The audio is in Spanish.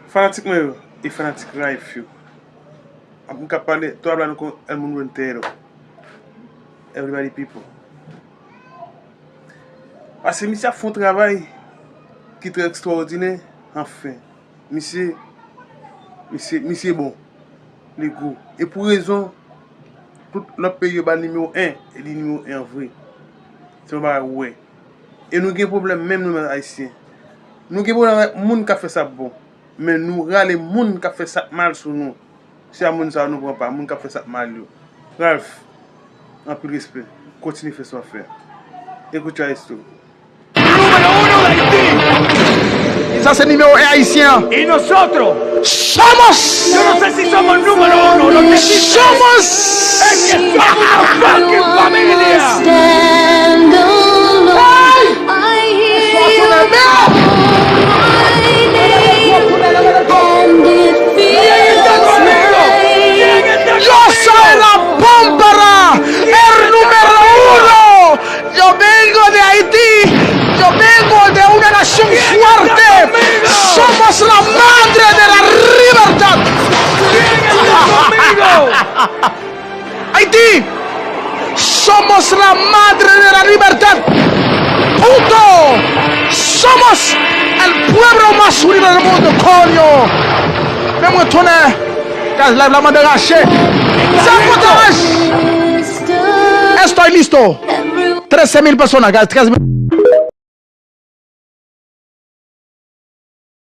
Fanatik mwen yo, e fanatik life yo. Mwen ka pale, to habla nou kon el mundo entero. Everybody people. Ase misi a fon travay ki tre extraordinaire, enfin. Misi bon. Li go. E pou rezon, tout notre pays ba numéro 1, et li numéro 1 vrai. Se ba ouais. Et nous gen problème même nous haïtiens. Nous gen problème moun ka fait ça bon. Mais nous râle moun ka fait ça mal sur nous. Si à moun ça nous prend pas, moun ka fait ça mal yo. Ralph, en plus respect, continue faire son affaire. Écoute esto. Número 1 de Haití. Ça c'est numéro 1 haïtien. Y nosotros. Somos. Yo no sé si somos número 1. Lo que sí sé Somos. es que somos una fucking familia. Yo soy la Pómpara, el número 1. Yo vengo de Haití. Yo vengo de una nación fuerte. Somos la madre de la libertad. Haití. Somos la madre de la libertad. Punto. Somos el pueblo más unido del mundo, coño. Me muestone. La manda gaché. Estoy listo. 13,000 personas, guys.